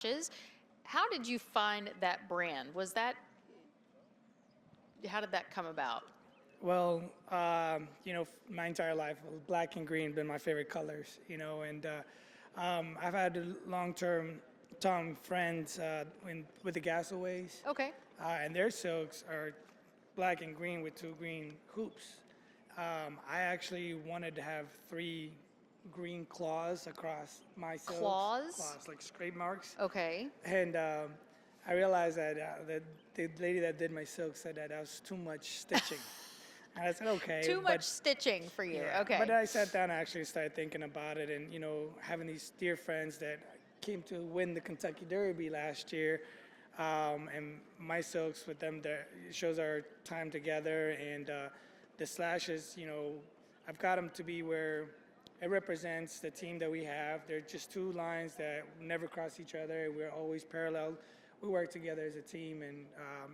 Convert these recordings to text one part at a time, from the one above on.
slashes. How did you find that brand? How did that come about? Well, my entire life, black and green been my favorite colors, and I've had long-term friends with the Gasaways, Okay. and their silks are black and green with two green hoops. I actually wanted to have three green claws across my silks. Claws? Claws, like scrape marks. Okay. And I realized that the lady that did my silk said that was too much stitching. And I said, okay. Too much stitching for you. Yeah, Okay. but I sat down and actually started thinking about it, and having these dear friends that came to win the Kentucky Derby last year, and my silks with them, that shows our time together, and the slashes, I've got them to be where it represents the team that we have. They're just two lines that never cross each other. We're always parallel. We work together as a team, and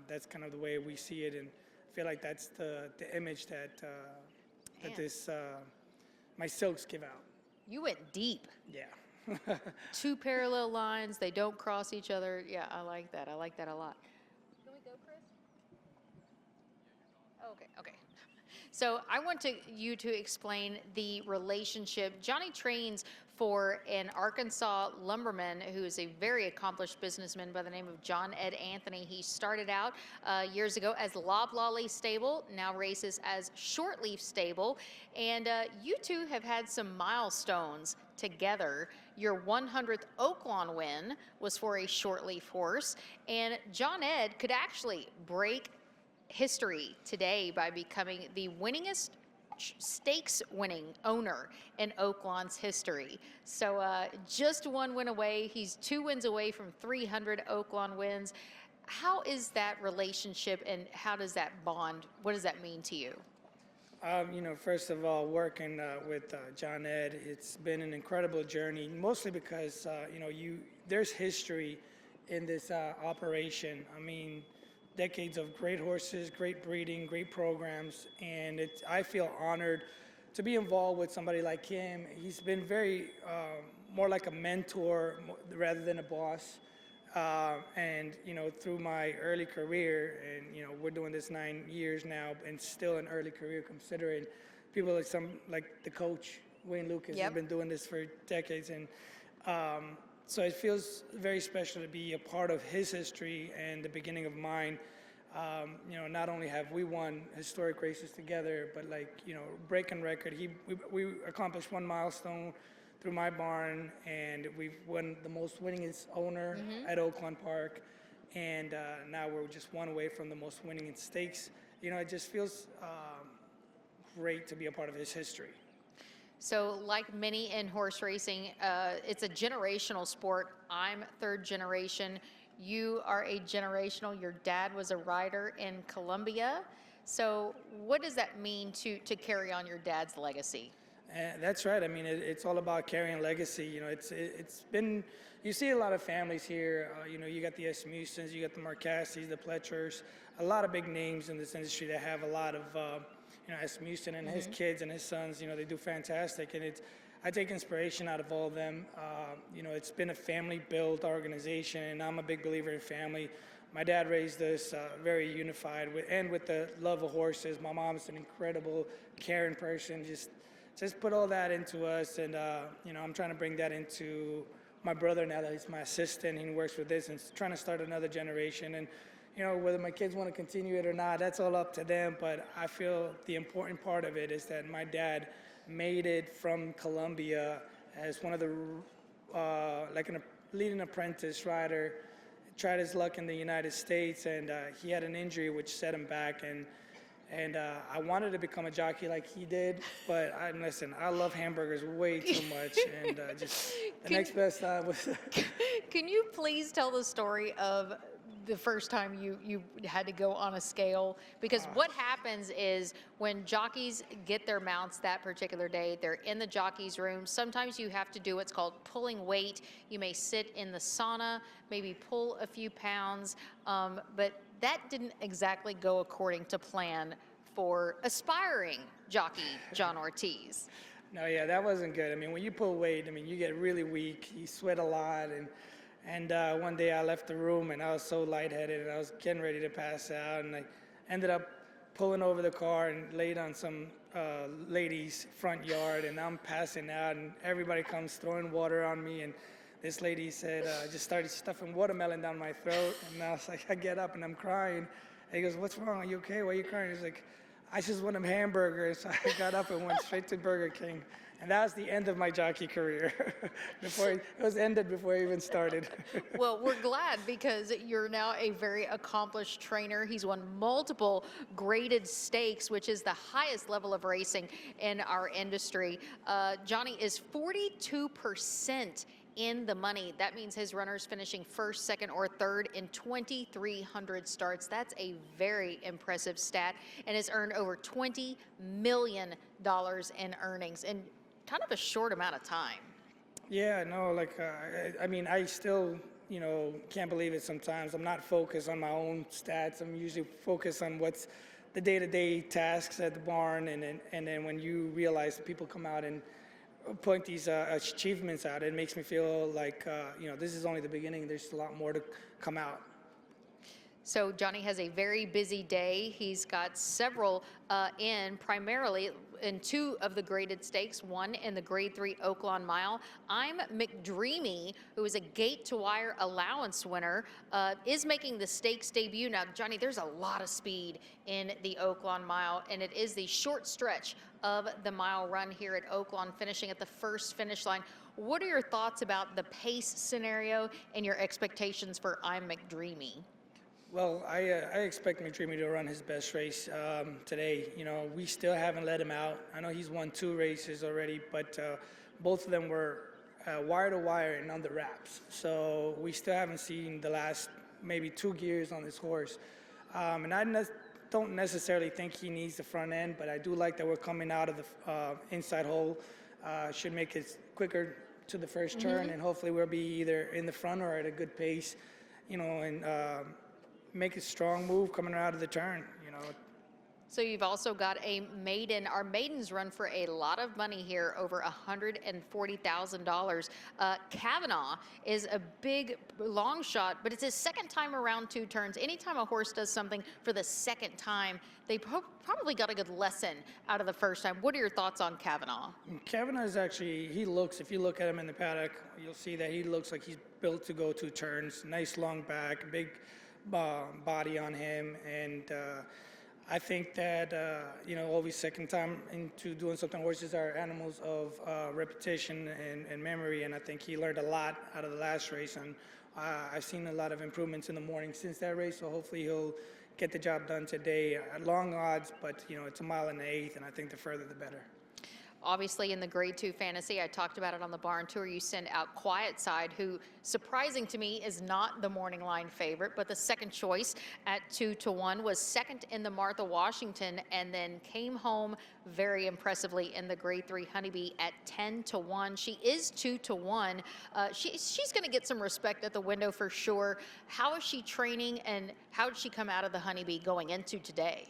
that's kind of the way we see it. And I feel like that's the image that this my silks give out. You went deep. Yeah. Two parallel lines, they don't cross each other. Yeah, I like that. I like that a lot. Can we go, Chris? Okay, okay. So I want you to explain the relationship. Johnny trains for an Arkansas lumberman who is a very accomplished businessman by the name of John Ed Anthony. He started out years ago as Loblolly Stable, now races as Shortleaf Stable. And you two have had some milestones together. Your 100th Oaklawn win was for a Shortleaf horse. And John Ed could actually break history today by becoming the winningest stakes winning owner in Oaklawn's history. So just one win away. He's 2 wins away from 300 Oaklawn wins. How is that relationship, and how does that bond? What does that mean to you? First of all, working with John Ed, it's been an incredible journey, mostly because, there's history in this operation. I mean, decades of great horses, great breeding, great programs, and I feel honored to be involved with somebody like him. He's been very, more like a mentor rather than a boss. And through my early career, and we're doing this 9 years now, and still an early career considering people like the coach Wayne Lucas has been doing this for decades, and so it feels very special to be a part of his history and the beginning of mine. Not only have we won historic races together, but breaking record. We accomplished one milestone through my barn, and we've won the most winningest owner at Oaklawn Park, and now we're just one away from the most winning in stakes. It just feels great to be a part of his history. So like many in horse racing, it's a generational sport. I'm 3rd generation. You are a generational. Your dad was a rider in Colombia. So what does that mean to carry on your dad's legacy? That's right. I mean, it's all about carrying legacy. It's been, you see a lot of families here. You got the Esmusens, you got the Marcassis, the Pletchers, a lot of big names in this industry that have a lot of, Esmusen and his kids and his sons, they do fantastic. And I take inspiration out of all of them. It's been a family-built organization, and I'm a big believer in family. My dad raised us very unified with the love of horses. My mom's an incredible, caring person. Just put all that into us, and I'm trying to bring that into my brother now that he's my assistant. He works with this and trying to start another generation. And whether my kids want to continue it or not, that's all up to them. But I feel the important part of it is that my dad made it from Colombia as one of the leading apprentice rider. Tried his luck in the United States, and he had an injury which set him back. And I wanted to become a jockey like he did, but listen, I love hamburgers way too much, and just the next best time was. Can you please tell the story of the first time you had to go on a scale? Because what happens is when jockeys get their mounts that particular day, they're in the jockey's room. Sometimes you have to do what's called pulling weight. You may sit in the sauna, maybe pull a few pounds, but that didn't exactly go according to plan for aspiring jockey John Ortiz. No, yeah, that wasn't good. I mean, when you pull weight, I mean, you get really weak. You sweat a lot, And one day I left the room and I was so lightheaded and I was getting ready to pass out, and I ended up pulling over the car and laid on some lady's front yard, and I'm passing out and everybody comes throwing water on me, and this lady said, just started stuffing watermelon down my throat, and I was like, I get up and I'm crying. And he goes, what's wrong? Are you okay? Why are you crying? He's like, I just want a hamburger. So I got up and went straight to Burger King. And that was the end of my jockey career. It was ended before I even started. Well, we're glad because you're now a very accomplished trainer. He's won multiple graded stakes, which is the highest level of racing in our industry. Johnny is 42% in the money. That means his runners finishing first, second, or third in 2,300 starts. That's a very impressive stat, and has earned over $20 million in earnings in kind of a short amount of time. Yeah, no, like, I mean, I still, can't believe it sometimes. I'm not focused on my own stats. I'm usually focused on what's the day-to-day tasks at the barn, and then when you realize that people come out and point these achievements out, it makes me feel like, this is only the beginning. There's a lot more to come out. So Johnny has a very busy day. He's got several primarily in two of the graded stakes, one in the grade 3 Oaklawn Mile. I'm McDreamy, who is a gate to wire allowance winner, is making the stakes debut. Now, Johnny, there's a lot of speed in the Oaklawn Mile, and it is the short stretch of the mile run here at Oaklawn, finishing at the first finish line. What are your thoughts about the pace scenario and your expectations for I'm McDreamy? Well, I expect McDreamy to run his best race today. We still haven't let him out. I know he's won 2 races already, but both of them were wire to wire and on the wraps. So we still haven't seen the last maybe 2 gears on this horse. And I don't necessarily think he needs the front end, but I do like that we're coming out of the inside hole. Should make it quicker to the first turn, and hopefully we'll be either in the front or at a good pace, and make a strong move coming out of the turn. So you've also got a maiden. Our maidens run for a lot of money here, over $140,000. Kavanaugh is a big long shot, but it's his second time around 2 turns. Anytime a horse does something for the second time, they probably got a good lesson out of the first time. What are your thoughts on Kavanaugh? Kavanaugh is actually, if you look at him in the paddock, you'll see that he looks like he's built to go 2 turns. Nice long back, big body on him, and I think that always second time into doing something. Horses are animals of repetition and memory, and I think he learned a lot out of the last race, and I've seen a lot of improvements in the morning since that race, so hopefully he'll get the job done today. Long odds, but it's a mile and an eighth, and I think the further the better. Obviously, in the grade 2 fantasy, I talked about it on the barn tour, you send out Quiet Side, who, surprising to me, is not the morning line favorite, but the second choice at 2-1, was second in the Martha Washington, and then came home very impressively in the grade 3 Honeybee at 10-1. She is 2-1. She's going to get some respect at the window for sure. How is she training, and how did she come out of the Honeybee going into today?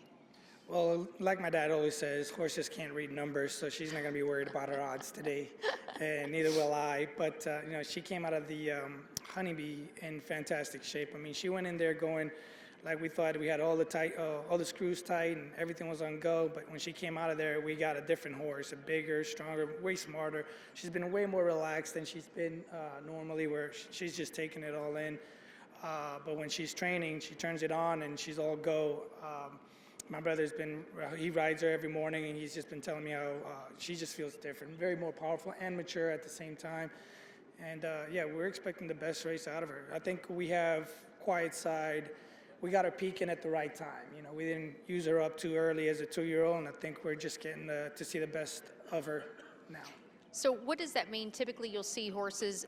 Well, like my dad always says, horses can't read numbers, so she's not going to be worried about her odds today, and neither will I. But, she came out of the Honeybee in fantastic shape. I mean, she went in there going like we thought. We had all the screws tight, and everything was on go. But when she came out of there, we got a different horse, a bigger, stronger, way smarter. She's been way more relaxed than she's been normally, where she's just taking it all in. But when she's training, she turns it on, and she's all go. My brother's he rides her every morning, and he's just been telling me how she just feels different, very more powerful and mature at the same time. And we're expecting the best race out of her. I think we have Quiet Side. We got her peaking at the right time. We didn't use her up too early as a 2-year-old, and I think we're just getting to see the best of her now. So what does that mean? Typically, you'll see horses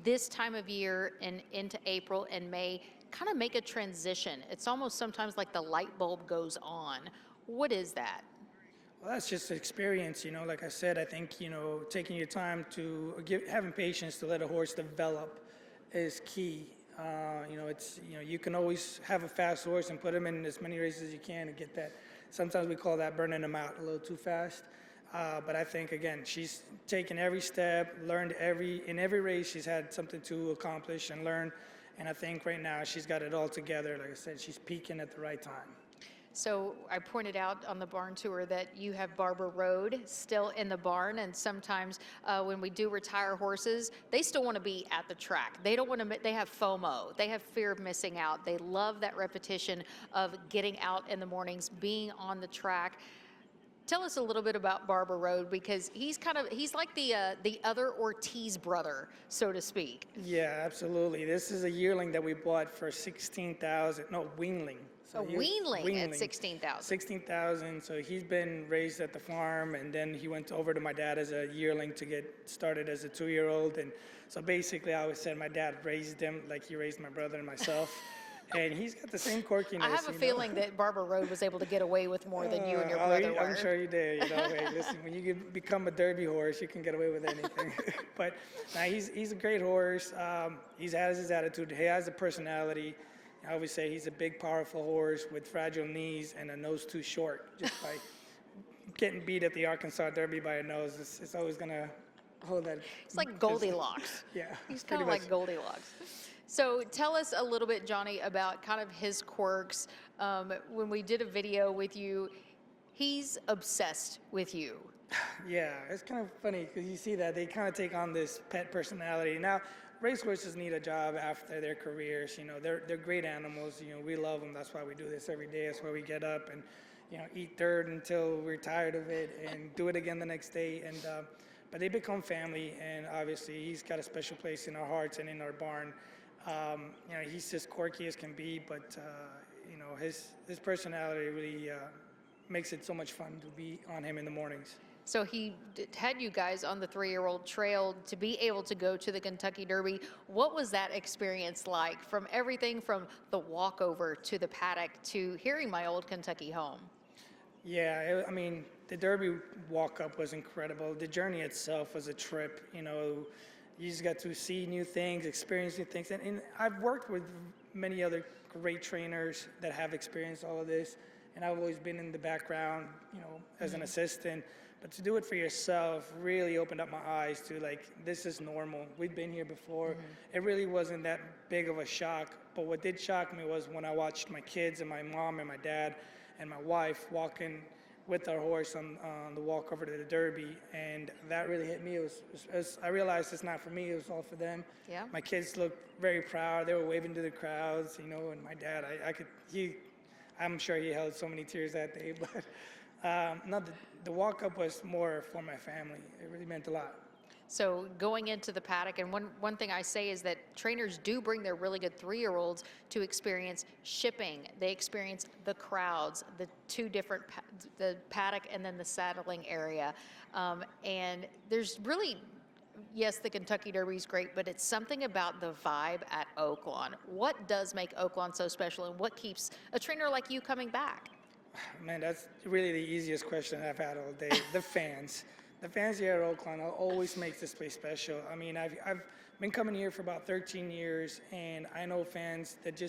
this time of year and into April and May kind of make a transition. It's almost sometimes like the light bulb goes on. What is that? Well, that's just experience. Like I said, I think, taking your time to having patience to let a horse develop is key. You can always have a fast horse and put him in as many races as you can and get that. Sometimes we call that burning them out a little too fast. But I think, again, she's taken every step, learned in every race, she's had something to accomplish and learn. And I think right now she's got it all together. Like I said, she's peaking at the right time. So I pointed out on the barn tour that you have Barbara Road still in the barn, and sometimes when we do retire horses, they still want to be at the track. They don't want to. They have FOMO. They have fear of missing out. They love that repetition of getting out in the mornings, being on the track. Tell us a little bit about Barbara Road, because he's like the other Ortiz brother, so to speak. Yeah, absolutely. This is a yearling that we bought for 16,000. No, weanling. A weanling at 16,000. 16,000. So he's been raised at the farm, and then he went over to my dad as a yearling to get started as a 2-year-old. And so basically, I always said my dad raised him like he raised my brother and myself. And he's got the same quirkiness. I have a feeling that Barbara Road was able to get away with more than you and your brother were. I'm sure you did. Hey, listen, when you become a Derby horse, you can get away with anything. But now he's a great horse. He has his attitude. He has a personality. I always say he's a big, powerful horse with fragile knees and a nose too short. Just by getting beat at the Arkansas Derby by a nose, it's always going to hold that. It's like Goldilocks. Yeah. He's kind of like Goldilocks. So tell us a little bit, Johnny, about kind of his quirks. When we did a video with you, he's obsessed with you. Yeah, it's kind of funny because you see that they kind of take on this pet personality. Now, racehorses need a job after their careers. They're great animals. We love them. That's why we do this every day. That's why we get up and, eat dirt until we're tired of it and do it again the next day. And but they become family, and obviously he's got a special place in our hearts and in our barn. He's as quirky as can be, but his personality really makes it so much fun to be on him in the mornings. So he had you guys on the 3-year-old trail to be able to go to the Kentucky Derby. What was that experience like, from everything from the walkover to the paddock to hearing My Old Kentucky Home? Yeah, the Derby walk-up was incredible. The journey itself was a trip. You just got to see new things, experience new things. And I've worked with many other great trainers that have experienced all of this. And I've always been in the background, as an assistant. But to do it for yourself really opened up my eyes to, this is normal. We've been here before. It really wasn't that big of a shock. But what did shock me was when I watched my kids and my mom and my dad and my wife walking with our horse on the walk over to the Derby, and that really hit me. I realized it's not for me, it was all for them. Yeah. My kids looked very proud. They were waving to the crowds, and my dad, I'm sure he held so many tears that day, but the walk-up was more for my family. It really meant a lot. So going into the paddock, and one thing I say is that trainers do bring their really good 3-year-olds to experience shipping. They experience the crowds, the two different, the paddock and then the saddling area. And there's really, yes, the Kentucky Derby is great, but it's something about the vibe at Oaklawn. What does make Oaklawn so special, and what keeps a trainer like you coming back? Man, that's really the easiest question I've had all day. The fans. The fans here at Oaklawn always make this place special. I've been coming here for about 13 years, and I know fans that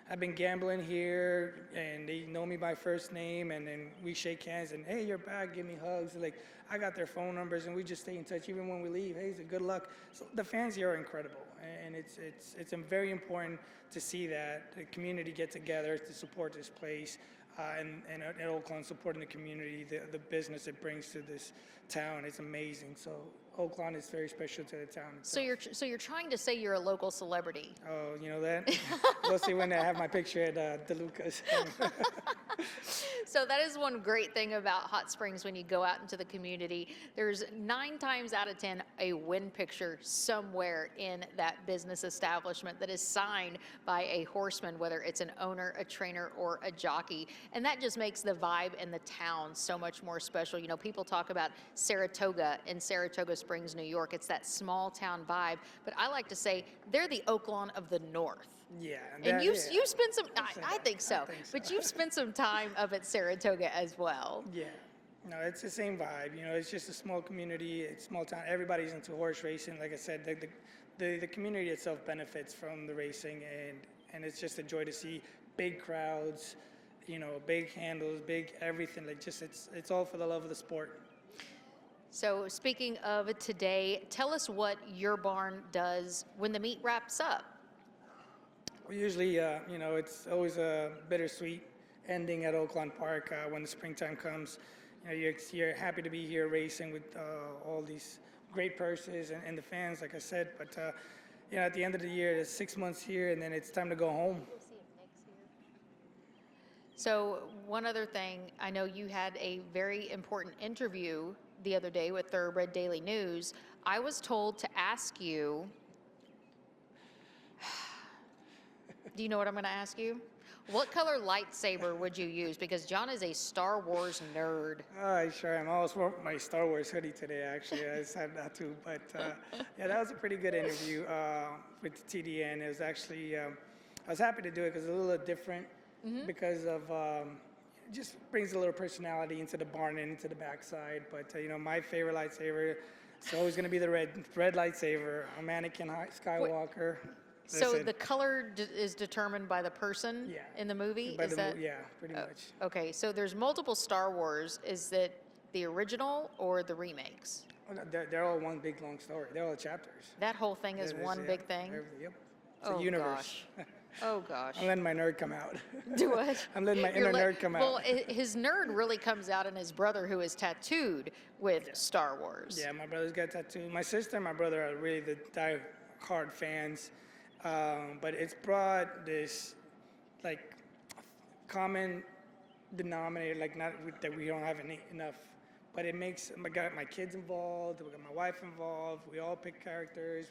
I've been gambling here, and they know me by first name, and then we shake hands, and hey, you're back, give me hugs. I got their phone numbers, and we just stay in touch even when we leave. Hey, good luck. So the fans here are incredible, and it's very important to see that the community get together to support this place. And at Oaklawn, supporting the community, the business it brings to this town is amazing. So Oaklawn is very special to the town itself. So you're trying to say you're a local celebrity. Oh, you know that? We'll see when I have my picture at DeLuca's. So that is one great thing about Hot Springs when you go out into the community. There's 9 times out of 10 a win picture somewhere in that business establishment that is signed by a horseman, whether it's an owner, a trainer, or a jockey. And that just makes the vibe in the town so much more special. People talk about Saratoga in Saratoga Springs, New York. It's that small town vibe. But I like to say they're the Oaklawn of the North. Yeah. And you've spent some, I think so, but you've spent some time up at Saratoga as well. Yeah. No, it's the same vibe. It's just a small community, it's small town. Everybody's into horse racing. Like I said, the community itself benefits from the racing, and it's just a joy to see big crowds, big handles, big everything. It's all for the love of the sport. So speaking of today, tell us what your barn does when the meet wraps up. We usually, it's always a bittersweet ending at Oaklawn Park when the springtime comes. You're happy to be here racing with all these great purses and the fans, like I said. But at the end of the year, there's 6 months here, and then it's time to go home. So one other thing, I know you had a very important interview the other day with Thoroughbred Daily News. I was told to ask you, do you know what I'm going to ask you? What color lightsaber would you use? Because John is a Star Wars nerd. I sure am. I almost wore my Star Wars hoodie today, actually. I decided not to. But yeah, that was a pretty good interview with TDN. It was actually, I was happy to do it because it's a little different because of, just brings a little personality into the barn and into the backside. But, my favorite lightsaber is always going to be the red lightsaber, a Anakin Skywalker. So Listen. the color is determined by the person in the movie? By Is that? yeah, pretty much. Okay, so there's multiple Star Wars. Is that the original or the remakes? Oh, no, they're all one big long story. They're all chapters. That whole thing is one big thing? Yep. It's Oh, a universe. gosh. Oh, gosh. I'm letting my nerd come out. Do what? I'm letting my inner nerd come out. Well, his nerd really comes out in his brother, who is tattooed with Star Wars. Yeah, my brother's got tattooed. My sister and my brother are really the die-hard fans. But it's brought this, like, common denominator, like, not that we don't have enough, but it makes, I got my kids involved, we got my wife involved, we all pick characters,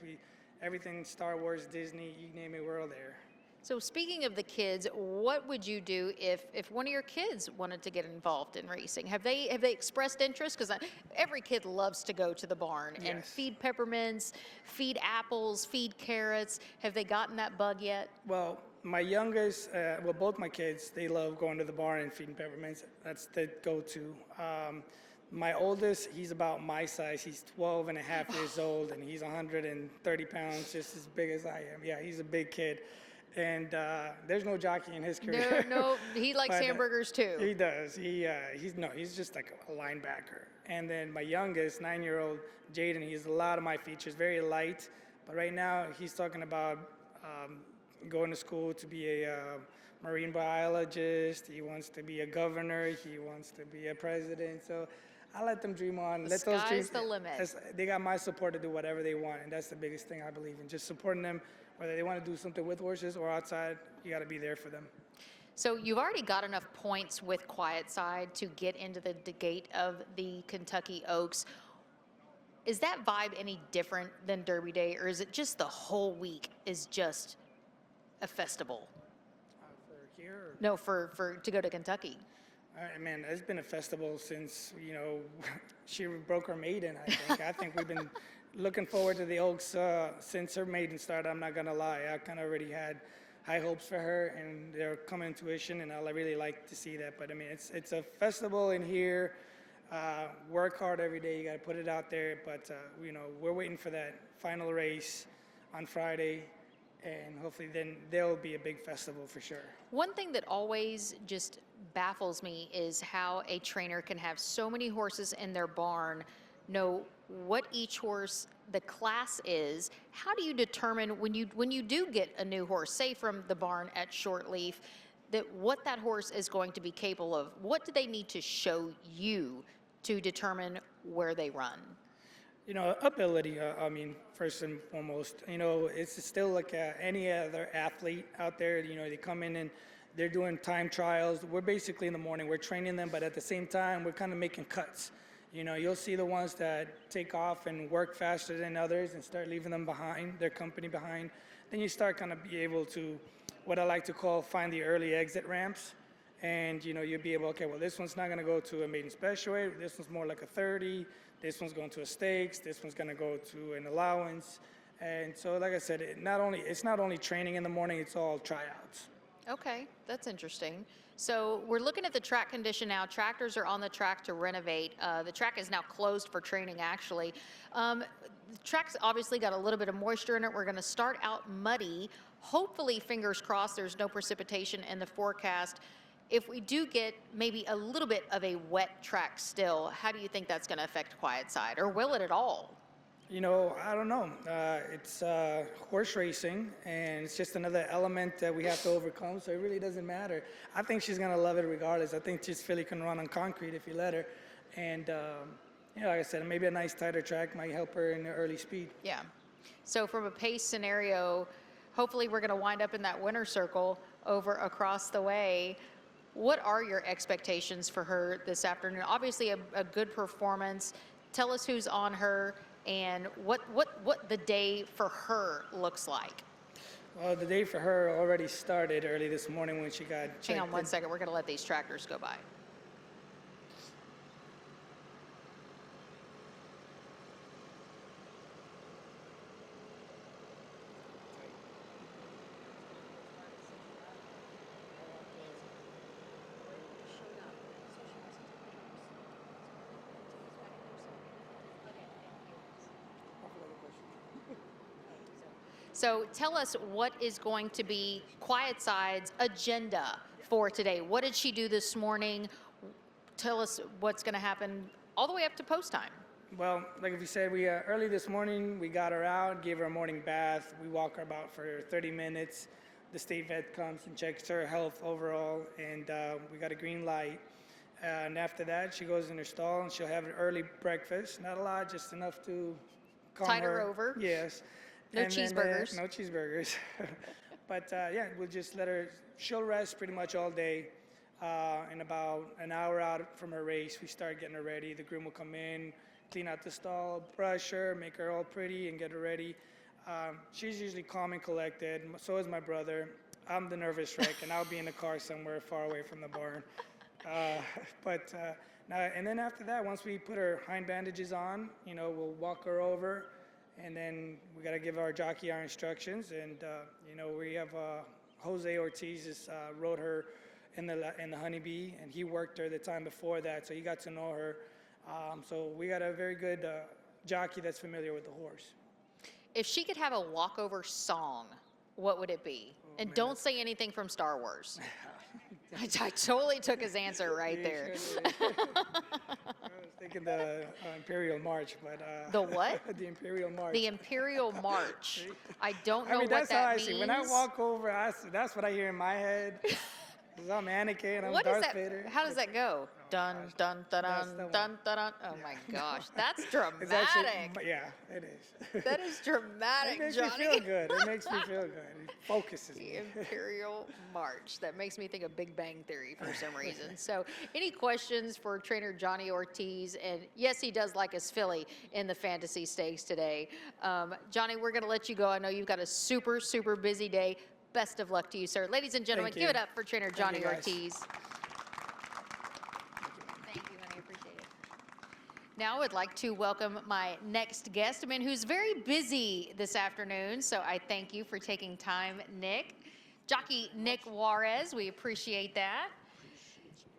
everything Star Wars, Disney, you name it, we're all there. So speaking of the kids, what would you do if one of your kids wanted to get involved in racing? Have they expressed interest? Because every kid loves to go to the barn and feed peppermints, feed apples, feed carrots. Have they gotten that bug yet? Well, my youngest, both my kids, they love going to the barn and feeding peppermints. That's the go-to. My oldest, he's about my size. He's 12 and a half years old, and he's 130 pounds, just as big as I am. Yeah, he's a big kid. And there's no jockey in his career. No, he likes hamburgers too. He does. He's just like a linebacker. And then my youngest, 9-year-old Jaden, he has a lot of my features, very light. But right now he's talking about going to school to be a marine biologist. He wants to be a governor. He wants to be a president. So I let them dream on. The sky's the limit. They got my support to do whatever they want, and that's the biggest thing I believe in. Just supporting them. Whether they want to do something with horses or outside, you got to be there for them. So you've already got enough points with Quiet Side to get into the gate of the Kentucky Oaks. Is that vibe any different than Derby Day, or is it just the whole week is just a festival? For here? No, for to go to Kentucky. Man, it's been a festival since, she broke her maiden, I think. I think we've been looking forward to the Oaks since her maiden started. I'm not going to lie. I kind of already had high hopes for her, and they're coming to fruition, and I really like to see that. But, I mean, it's a festival in here. Work hard every day. You got to put it out there. But, we're waiting for that final race on Friday, and hopefully then there'll be a big festival for sure. One thing that always just baffles me is how a trainer can have so many horses in their barn, know what each horse, the class is. How do you determine when you do get a new horse, say from the barn at Shortleaf, that what that horse is going to be capable of? What do they need to show you to determine where they run? Ability, first and foremost, it's still like any other athlete out there. They come in and they're doing time trials. We're basically in the morning, we're training them, but at the same time, we're kind of making cuts. You'll see the ones that take off and work faster than others and start leaving them behind, their company behind. Then you start kind of be able to, what I like to call, find the early exit ramps. And, you'll be able, okay, well, this one's not going to go to a maiden special weight. This one's more like a 30. This one's going to a stakes. This one's going to go to an allowance. And so, like I said, it's not only training in the morning, it's all tryouts. Okay, that's interesting. So we're looking at the track condition now. Tractors are on the track to renovate. The track is now closed for training, actually. The track's obviously got a little bit of moisture in it. We're going to start out muddy. Hopefully, fingers crossed, there's no precipitation in the forecast. if we do get maybe a little bit of a wet track still, how do you think that's going to affect Quiet Side, or will it at all? You know, I don't know. It's horse racing, and it's just another element that we have to overcome, so it really doesn't matter. I think she's going to love it regardless. I think this filly can run on concrete if you let her. And, you know, like I said, maybe a nice tighter track might help her in the early speed. Yeah. So from a pace scenario, hopefully we're going to wind up in that winner's circle over across the way. What are your expectations for her this afternoon? Obviously a good performance. Tell us who's on her and what the day for her looks like. Well, the day for her already started early this morning when she got checked. Hang on one second. We're going to let these tractors go by. So tell us what is going to be Quiet Side's agenda for today. What did she do this morning? Tell us what's going to happen all the way up to post time. Well, like if you said, we early this morning, we got her out, gave her a morning bath. We walk her about for 30 minutes. The state vet comes and checks her health overall, and we got a green light. And after that, she goes in her stall, and she'll have an early breakfast. Not a lot, just enough to calm Tide her over. Yes. No And then, cheeseburgers. no cheeseburgers. But yeah, we'll just let her, she'll rest pretty much all day. And about an hour out from her race, we start getting her ready. The groom will come in, clean out the stall, brush her, make her all pretty, and get her ready. She's usually calm and collected. So is my brother. I'm the nervous wreck, and I'll be in the car somewhere far away from the barn. And then after that, once we put her hind bandages on, you know, we'll walk her over. And then we got to give our jockey our instructions. And, you know, we have Jose Ortiz rode her in the Honeybee, and he worked her the time before that, so he got to know her. So we got a very good jockey that's familiar with the horse. If she could have a walkover song, what would it be? And don't say anything from Star Wars. I totally took his answer right there. Sure did. I was thinking the Imperial March, but The what? the Imperial March. The Imperial March. I don't know I mean, what that's how that I means. see. When I walk over, that's what I hear in my head. 'Cause I'm Anakin, I'm What is Darth that? Vader. How does that go? Dun, dun, dun, That's dun, the one. dun, dun, dun. Oh my gosh, that's It's dramatic. actually, yeah, it is. That is It dramatic, makes Johnny. me feel good. It makes me feel good. It focuses The me. Imperial March. That makes me think of Big Bang Theory for some reason. So, any questions for trainer Johnny Ortiz? And yes, he does like his filly in the Fantasy Stakes today. Johnny, we're going to let you go. I know you've got a super, super busy day. Best of luck to you, sir. Ladies and gentlemen, Thank give you. it up for trainer Thank Johnny you, guys. Ortiz. Thank you, honey. Appreciate it. Now I would like to welcome my next guest, a man who's very busy this afternoon. So I thank you for taking time, Nick. Jockey Nick Juarez, we appreciate that.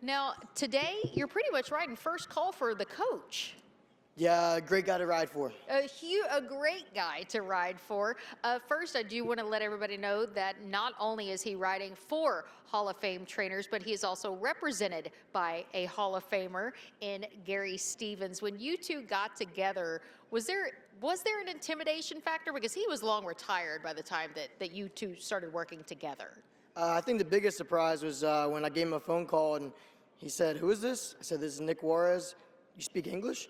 Now, today, you're pretty much riding first call for the coach. Yeah, great guy to ride for. A great guy to ride for. First, I do want to let everybody know that not only is he riding for Hall of Fame trainers, but he is also represented by a Hall of Famer in Gary Stevens. When you two got together, was there an intimidation factor? Because he was long retired by the time that you two started working together. I think the biggest surprise was when I gave him a phone call and he said, "Who is this?" I said, "This is Nick Juarez. You speak English?"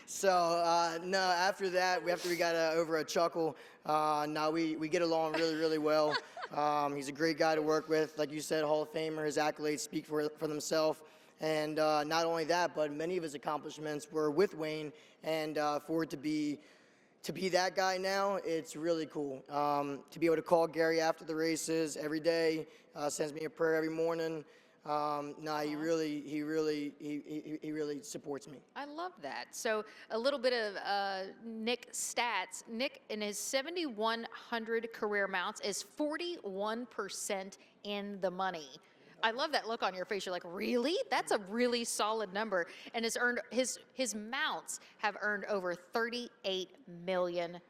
So no, after that, we got over a chuckle. Now we get along really, really well. He's a great guy to work with. Like you said, Hall of Famer. His accolades speak for themselves. And not only that, but many of his accomplishments were with Wayne. And for it to be that guy now, it's really cool. To be able to call Gary after the races every day, sends me a prayer every morning. He really supports me. I love that. So a little bit of Nick stats. Nick, in his 7,100 career mounts, is 41% in the money. I love that look on your face. You're like, really? That's a really solid number. And has earned his mounts have earned over $38 million.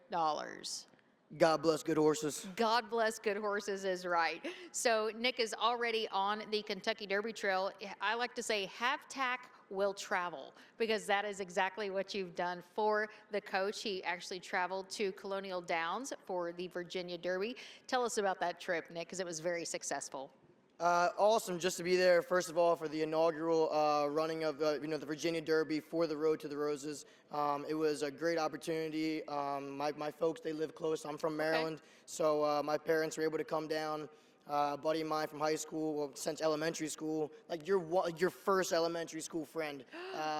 God bless good horses. God bless good horses is right. So Nick is already on the Kentucky Derby Trail. I like to say have tack will travel, because that is exactly what you've done for the coach. He actually traveled to Colonial Downs for the Virginia Derby. Tell us about that trip, Nick, because it was very successful. Awesome just to be there, first of all, for the inaugural running of the Virginia Derby for the Road to the Roses. It was a great opportunity. My folks, they live close. I'm from Maryland, so my parents were able to come down. A buddy of mine from high school, well, since elementary school, like your first elementary school friend.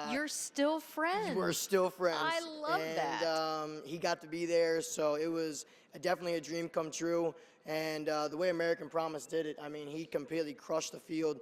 You're still friends. We're still friends. I love that. And he got to be there, so it was definitely a dream come true. And the way American Promise did it, I mean, he completely crushed the field.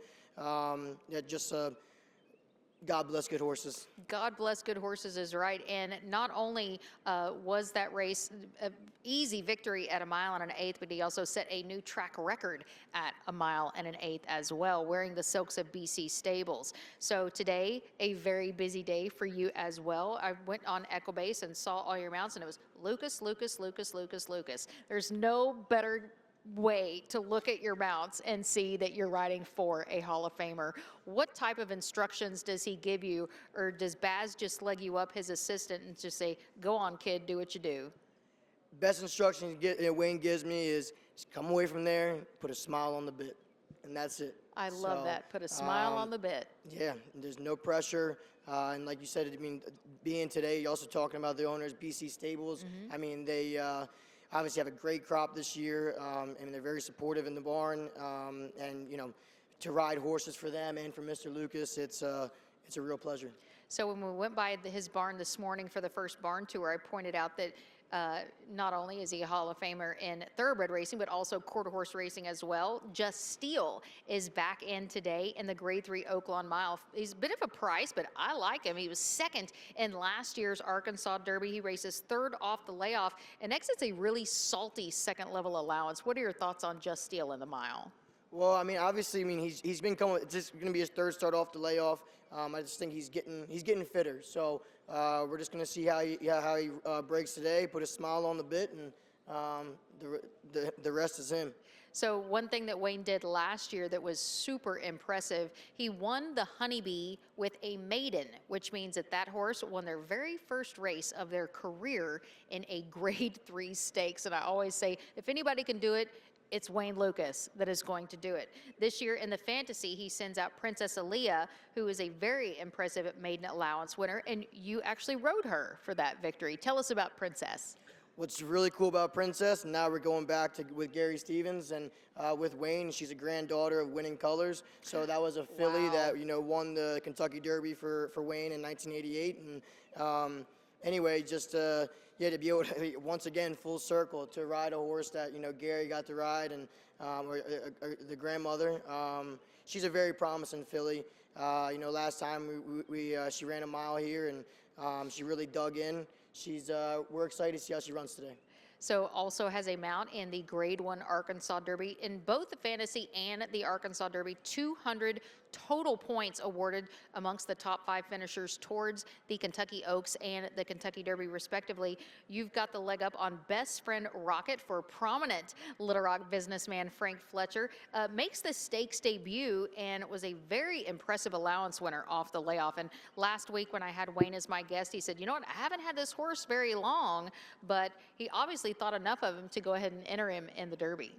God bless good horses. God bless good horses is right. And not only was that race an easy victory at 1 1/8 miles, but he also set a new track record at 1 1/8 miles as well, wearing the silks of BC Stables. So today, a very busy day for you as well. I went on Equibase and saw all your mounts, and it was Lucas, Lucas, Lucas, Lucas, Lucas. There's no better way to look at your mounts and see that you're riding for a Hall of Famer. What type of instructions does he give you, or does Baz just leg you up, his assistant, and just say, go on, kid, do what you do? Best instructions Wayne gives me is just come away from there, put a smile on the bit, and that's it. I love that. Put a smile on the bit. Yeah, there's no pressure. And like you said, I mean, being today, you're also talking about the owners, BC Stables. I mean, they obviously have a great crop this year, and they're very supportive in the barn. And, to ride horses for them and for Mr. Lucas, it's a real pleasure. So when we went by his barn this morning for the first barn tour, I pointed out that not only is he a Hall of Famer in thoroughbred racing, but also quarter horse racing as well. Just Steele is back in today in the Grade 3 Oaklawn Mile. He's a bit of a price, but I like him. He was second in last year's Arkansas Derby. He races third off the layoff and exits a really salty second level allowance. What are your thoughts on Just Steele in the mile? Well, I mean, obviously, he's been coming. It's just going to be his third start off the layoff. I just think he's getting fitter. So we're just going to see how he breaks today. Put a smile on the bit, and the rest is him. So one thing that Wayne did last year that was super impressive, he won the Honeybee with a maiden, which means that horse won their very first race of their career in a Grade 3 stakes. And I always say, if anybody can do it, it's Wayne Lucas that is going to do it. This year in the fantasy, he sends out Princess Aaliyah, who is a very impressive maiden allowance winner, and you actually rode her for that victory. Tell us about Princess. What's really cool about Princess, now we're going back with Gary Stevens and with Wayne. She's a granddaughter of Winning Colors. So that was a filly that, won the Kentucky Derby for Wayne in 1988. And anyway, just to be able to, once again, full circle, to ride a horse that, Gary got to ride, and or the grandmother. She's a very promising filly. Last time she ran a mile here, and she really dug in. We're excited to see how she runs today. So also has a mount in the Grade 1 Arkansas Derby. In both the Fantasy and the Arkansas Derby, 200 total points awarded amongst the top 5 finishers towards the Kentucky Oaks and the Kentucky Derby, respectively. You've got the leg up on Best Friend Rocket for prominent Little Rock businessman Frank Fletcher. Makes the stakes debut and was a very impressive allowance winner off the layoff. And last week when I had Wayne as my guest, he said, you know what, I haven't had this horse very long, but he obviously thought enough of him to go ahead and enter him in the Derby.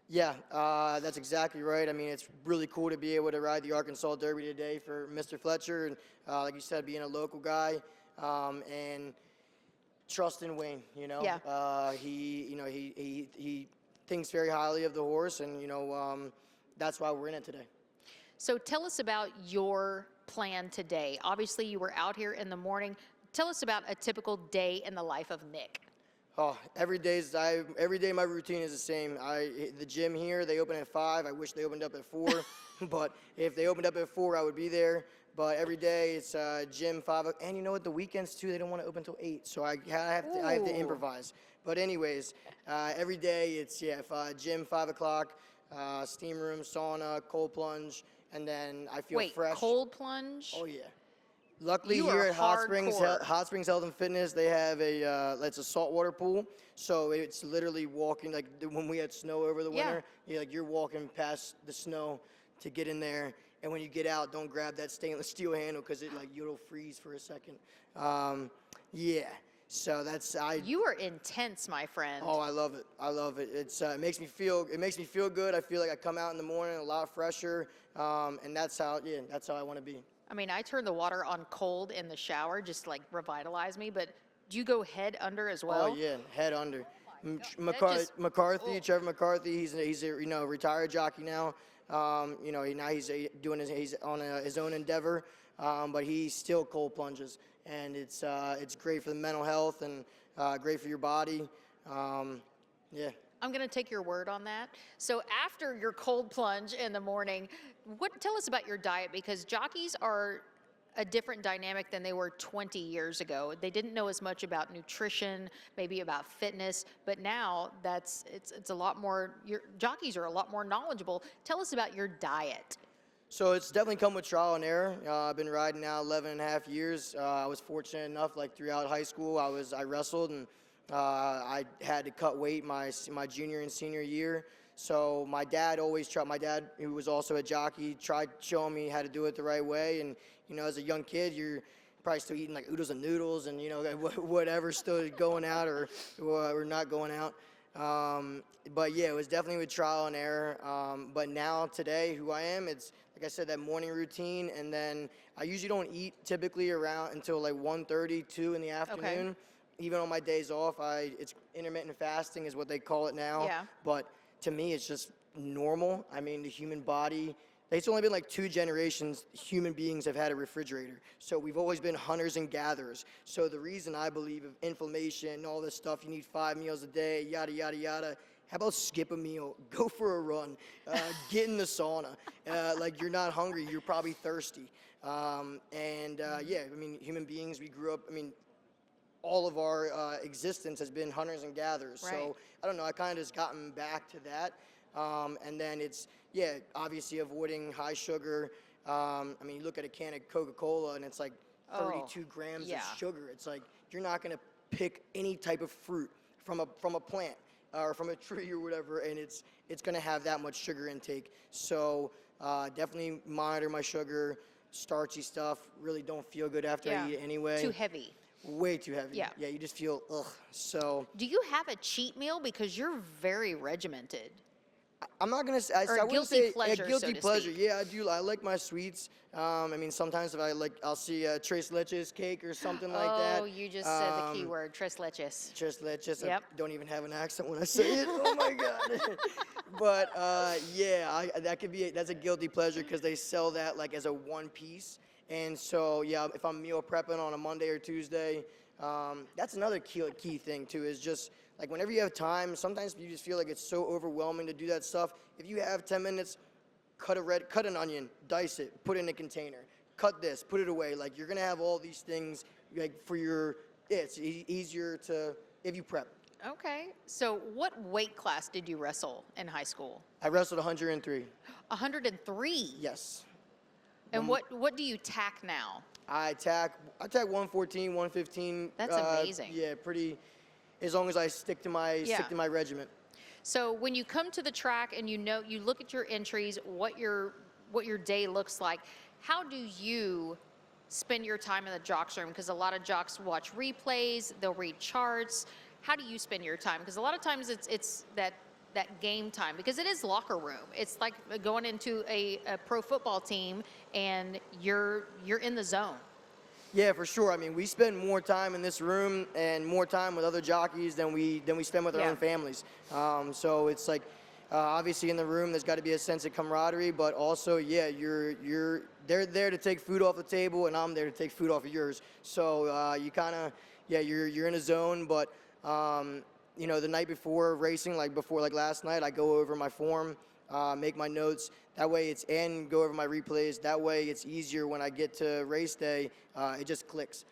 Yeah, that's exactly right. I mean, it's really cool to be able to ride the Arkansas Derby today for Mr. Fletcher, and like you said, being a local guy, and trusting Wayne. Yeah. He thinks very highly of the horse, and that's why we're in it today. So tell us about your plan today. Obviously, you were out here in the morning. Tell us about a typical day in the life of Nick. Oh, every day my routine is the same. The gym here, they open at 5. I wish they opened up at 4, but if they opened up at 4, I would be there. But every day it's gym 5, and you know what? The weekends too, they don't want to open until 8, so I have to improvise. But anyways, every day it's gym 5 o'clock, steam room, sauna, cold plunge, and then I feel fresh. Wait, cold plunge? Oh yeah. Luckily, You here are at hardcore. Hot Springs Health and Fitness, they have it's a saltwater pool. So it's literally walking, like when we had snow over the Yeah. winter, you're walking past the snow to get in there. And when you get out, don't grab that stainless steel handle because you'll freeze for a second. Yeah. So You are intense, my friend. Oh, I love it. I love it. It makes me feel good. I feel like I come out in the morning a lot fresher. And that's how I want to be. I mean, I turn the water on cold in the shower, just like revitalize me. But do you go head under as well? Oh yeah, head under. Oh. Trevor McCarthy, he's a retired jockey now. He's he's on his own endeavor, but he still cold plunges, and it's great for the mental health and great for your body. Yeah. I'm going to take your word on that. So after your cold plunge in the morning, tell us about your diet, because jockeys are a different dynamic than they were 20 years ago. They didn't know as much about nutrition, maybe about fitness, but now it's a lot more. Your jockeys are a lot more knowledgeable. Tell us about your diet. So it's definitely come with trial and error. I've been riding now 11 and a half years. I was fortunate enough, like throughout high school, I wrestled, and I had to cut weight my junior and senior year. So my dad, who was also a jockey, tried showing me how to do it the right way. And, as a young kid, you're probably still eating like oodles and noodles and, whatever still going out or not going out. But yeah, it was definitely with trial and error. But now today, who I am, it's, like I said, that morning routine. And then I usually don't eat typically around until like 1:30, 2 in the afternoon. Okay. Even on my days off, it's intermittent fasting is what they call it now. Yeah. But to me, it's just normal. I mean, the human body, it's only been like 2 generations human beings have had a refrigerator. So we've always been hunters and gatherers. So the reason I believe of inflammation and all this stuff, you need 5 meals a day, yada, yada, yada. How about skip a meal, go for a run, get in the sauna. You're not hungry, you're probably thirsty. Human beings, we grew up, all of our existence has been hunters and gatherers. Right. So I don't know, I kind of just gotten back to that. And then it's, obviously avoiding high sugar. You look at a can of Coca-Cola and it's like 32 grams yeah. of sugar. It's like, you're not going to pick any type of fruit from a plant or from a tree or whatever, and it's going to have that much sugar intake. So definitely monitor my sugar. Starchy stuff really don't feel good after I eat it anyway. Too heavy. Way too heavy. Yeah. Yeah, you just feel, ugh. So. Do you have a cheat meal? Because you're very regimented. I'm not going to say, Or I a wouldn't guilty say pleasure, a guilty so to pleasure. speak. Yeah, I do. I like my sweets. Sometimes I'll see a tres leches cake or something like that. Oh, you just said the key word, tres leches. Tres leches. Yep. I don't even have an accent when I say it. Oh my God. But that's a guilty pleasure because they sell that like as a one piece. And so, yeah, if I'm meal prepping on a Monday or Tuesday, that's another key thing too, is just like whenever you have time, sometimes you just feel like it's so overwhelming to do that stuff. If you have 10 minutes, cut an onion, dice it, put it in a container, cut this, put it away. Like you're going to have all these things like it's easier to, if you prep. Okay. So what weight class did you wrestle in high school? I wrestled 103. 103? Yes. And what do you tack now? I tack 114, 115. That's amazing. Yeah, pretty, as long as I stick to my regiment. So when you come to the track and you look at your entries, what your day looks like, how do you spend your time in the jocks room? Because a lot of jocks watch replays, they'll read charts. How do you spend your time? Because a lot of times it's that game time, because it is locker room. It's like going into a pro football team and you're in the zone. Yeah, for sure. We spend more time in this room and more time with other jockeys than we spend with our own families. So it's like, obviously in the room, there's got to be a sense of camaraderie, but also, they're there to take food off the table, and I'm there to take food off of yours. So you're in a zone, but the night before racing, like last night, I go over my form, make my notes. That way and go over my replays. That way it's easier when I get to race day. It just clicks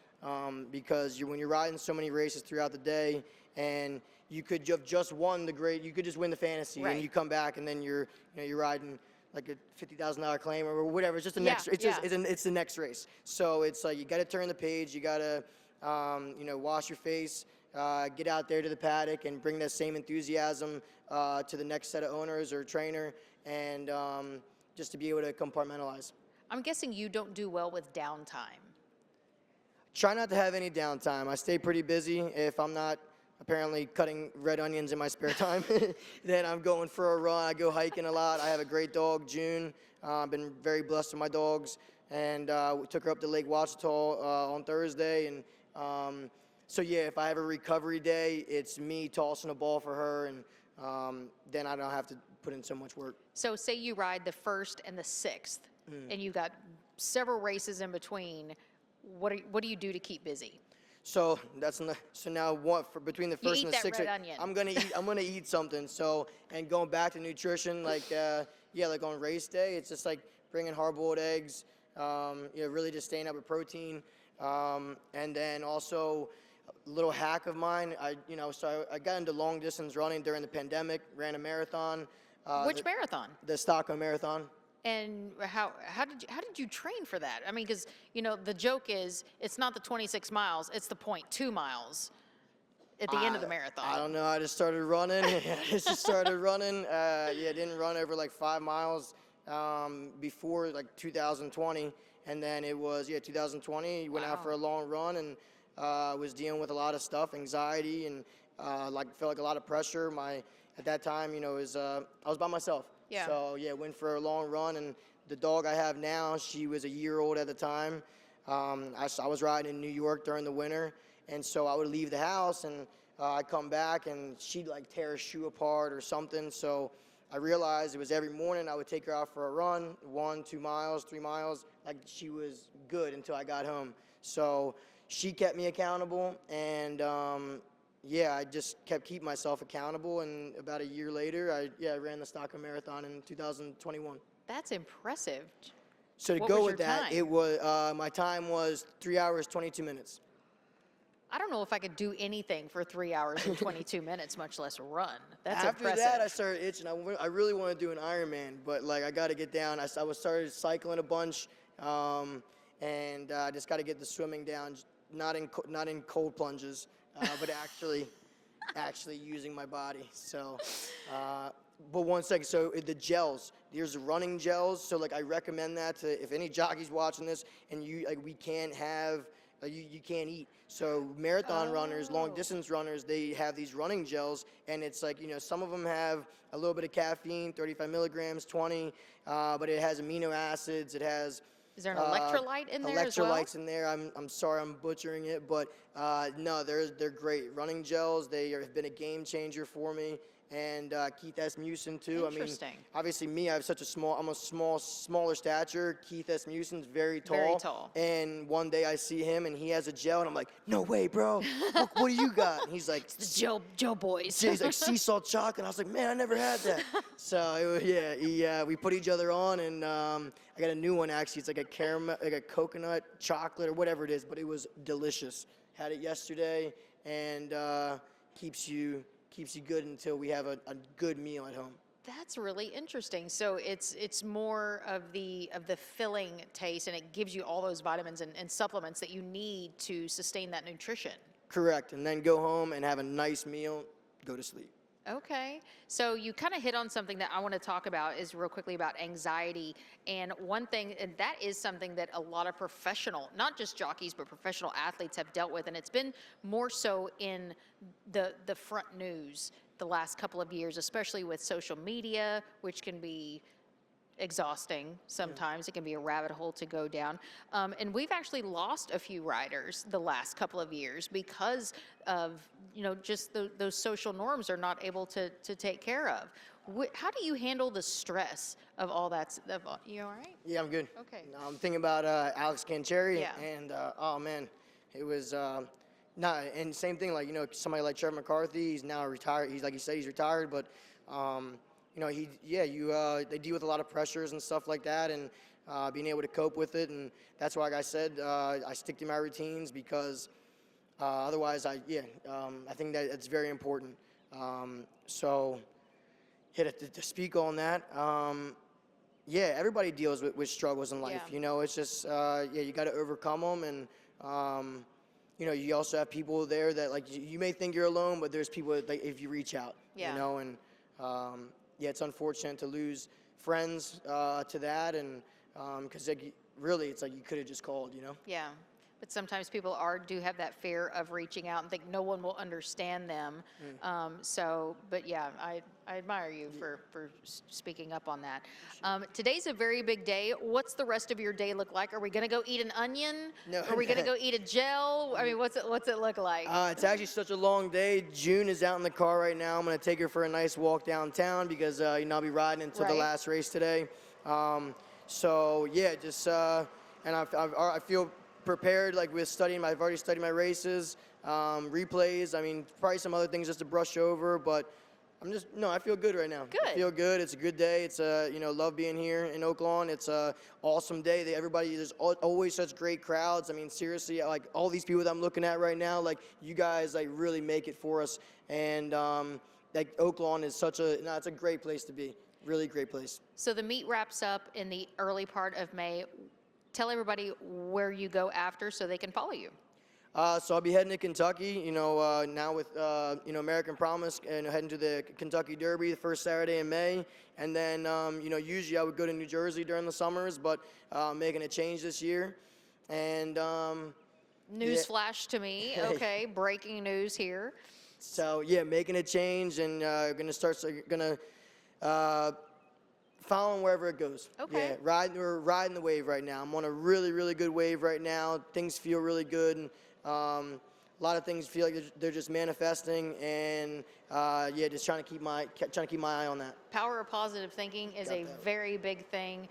because when you're riding so many races throughout the day, and you could have just won you could just win the fantasy, right. And you come back and then you're riding like a $50,000 claim or whatever. It's just the Yeah, next. It's yeah. just it's the next race. So it's like you got to turn the page. You got to wash your face, get out there to the paddock, and bring that same enthusiasm to the next set of owners or trainer, and just to be able to compartmentalize. I'm guessing you don't do well with downtime. Try not to have any downtime. I stay pretty busy. If I'm not apparently cutting red onions in my spare time, then I'm going for a run. I go hiking a lot. I have a great dog, June. I've been very blessed with my dogs, and we took her up to Lake Ouachita on Thursday. And so yeah, if I have a recovery day, it's me tossing a ball for her, and then I don't have to put in so much work. So say you ride the 1st and the 6th, and you got several races in between. What do you do to keep busy? So so now what for between the You first eat and the that sixth? red onion. I'm gonna eat something. So and going back to nutrition, like like on race day, it's just like bringing hard-boiled eggs. Really just staying up with protein, and then also a little hack of mine. So I got into long distance running during the pandemic. Ran a marathon. Which marathon? The Stockholm Marathon. And how did you train for that? I mean, because the joke is it's not the 26 miles, it's the 0.2 miles at the end of the marathon. I don't know. I just started running. Didn't run over like 5 miles before like 2020, and then it was 2020. Went out for a long run and was dealing with a lot of stuff, anxiety, and felt like a lot of pressure. At that time, I was by myself. Yeah. So went for a long run, and the dog I have now, she was a year old at the time. I was riding in New York during the winter, and so I would leave the house, and I'd come back, and she'd like tear a shoe apart or something. So I realized it was every morning I would take her out for a run, 1, 2 miles, 3 miles. Like she was good until I got home. So she kept me accountable, and I just kept keeping myself accountable, and about a year later, I ran the Stockholm Marathon in 2021. That's impressive. So to What go was with your that, time? it was my time was 3 hours 22 minutes. I don't know if I could do anything for 3 hours and 22 minutes, much less run. That's After impressive. that, I started itching. I really want to do an Ironman, but like I got to get down. I started cycling a bunch, and I just got to get the swimming down. Not in cold plunges, but actually using my body. So, but one second. So the gels, there's running gels. So like I recommend that to if any jockeys watching this, and we can't have. You can't eat. So marathon runners, long distance runners, they have these running gels, and it's like, some of them have a little bit of caffeine, 35 milligrams, 20, but it has amino acids. It has. Is there an electrolyte in there as well? Electrolytes in there. I'm sorry, I'm butchering it, but no, they're great. Running gels, have been a game changer for me. And Keith Asmussen too. Interesting. I mean, obviously me, I have I'm a smaller stature. Keith Asmussen's very tall. Very tall. And one day I see him and he has a gel, and I'm like, no way, bro. What do you got? And he's like, The Joe boys. he's like sea salt chocolate. And I was like, man, I never had that. So we put each other on, and I got a new one actually. It's like a caramel, like a coconut chocolate or whatever it is, but it was delicious. Had it yesterday, and keeps you good until we have a good meal at home. That's really interesting. So it's more of the filling taste, and it gives you all those vitamins and supplements that you need to sustain that nutrition. Correct. And then go home and have a nice meal, go to sleep. Okay. So you kind of hit on something that I want to talk about is real quickly about anxiety. And one thing, and that is something that a lot of professional, not just jockeys, but professional athletes have dealt with. And it's been more so in the front news the last couple of years, especially with social media, which can be exhausting sometimes. It can be a rabbit hole to go down. And we've actually lost a few riders the last couple of years because of, just those social norms are not able to take care of. How do you handle the stress of all that? You all right? Yeah, I'm good. Okay. Now, I'm thinking about Alex Cancheri, Yeah. and oh man, it was and same thing, like somebody like Trevor McCarthy. He's now retired. He's like you said, he's retired, but they deal with a lot of pressures and stuff like that, and being able to cope with it. And that's why, like I said, I stick to my routines because otherwise, I think that it's very important. So, to speak on that, yeah, everybody deals with struggles in life. Yeah. You know, it's just, you got to overcome them. And, you also have people there that, like, you may think you're alone, but there's people that, like, if you reach out, Yeah. and, it's unfortunate to lose friends to that. And because, really, it's like you could have just called, Yeah. But sometimes people do have that fear of reaching out and think no one will understand them. But yeah, I admire you for speaking up on that. Today's a very big day. What's the rest of your day look like? Are we going to go eat an onion? No. Are we going to go eat a gel? I mean, what's it look like? It's actually such a long day. June is out in the car right now. I'm going to take her for a nice walk downtown because, I'll be riding into the last race today. And I feel prepared, like, with studying. I've already studied my races, replays. I mean, probably some other things just to brush over, but I feel good right now. Good. I feel good. It's a good day. It's love being here in Oaklawn. It's a awesome day. There's always such great crowds. I mean, seriously, like, all these people that I'm looking at right now, like, you guys, like, really make it for us. And like, Oaklawn is it's a great place to be. Really great place. So the meet wraps up in the early part of May. Tell everybody where you go after so they can follow you. So I'll be heading to Kentucky, now with, American Promise, and heading to the Kentucky Derby the first Saturday in May. And then, usually I would go to New Jersey during the summers, but making a change this year. And News flash to me. Okay, breaking news here. So, yeah, making a change and gonna following wherever it goes. Okay. Yeah, we're riding the wave right now. I'm on a really, really good wave right now. Things feel really good. And, a lot of things feel like they're just manifesting, and just trying to keep my eye on that. Power of positive thinking is a very big thing.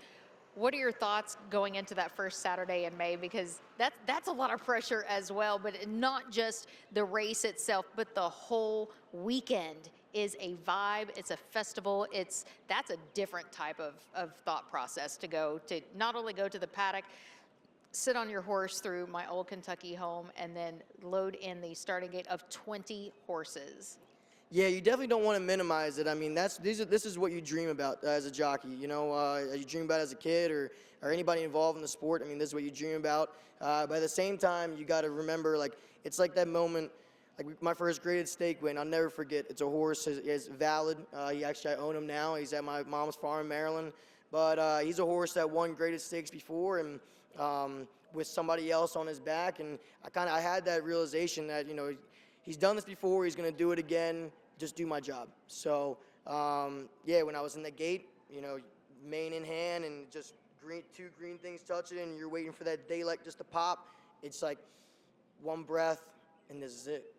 What are your thoughts going into that first Saturday in May? Because that's a lot of pressure as well, but not just the race itself, but the whole weekend is a vibe. It's a festival. That's a different type of thought process to not only go to the paddock, sit on your horse through my old Kentucky home, and then load in the starting gate of 20 horses. Yeah, you definitely don't want to minimize it. I mean, this is what you dream about as a jockey. You dream about as a kid or anybody involved in the sport. I mean, this is what you dream about. But at the same time, you got to remember, like, it's like that moment, like my first graded stake win. I'll never forget. It's a horse. He's valid. I own him now. He's at my mom's farm in Maryland. But he's a horse that won graded stakes before, and with somebody else on his back. And I had that realization that, he's done this before. He's going to do it again. Just do my job. So, when I was in the gate, mane in hand and just two green things touching, and you're waiting for that daylight just to pop. It's like one breath, and this is it.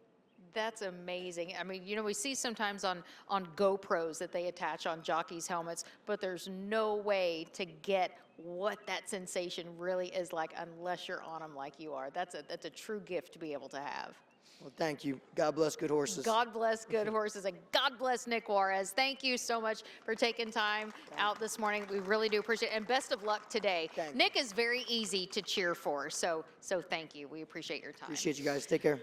That's amazing. I mean, we see sometimes on GoPros that they attach on jockeys' helmets, but there's no way to get what that sensation really is like unless you're on them like you are. That's a true gift to be able to have. Well, thank you. God bless good horses. God bless good horses, and God bless Nick Juarez. Thank you so much for taking time out this morning. We really do appreciate it, and best of luck today. Thank you. Nick is very easy to cheer for, so thank you. We appreciate your time. Appreciate you guys. Take care.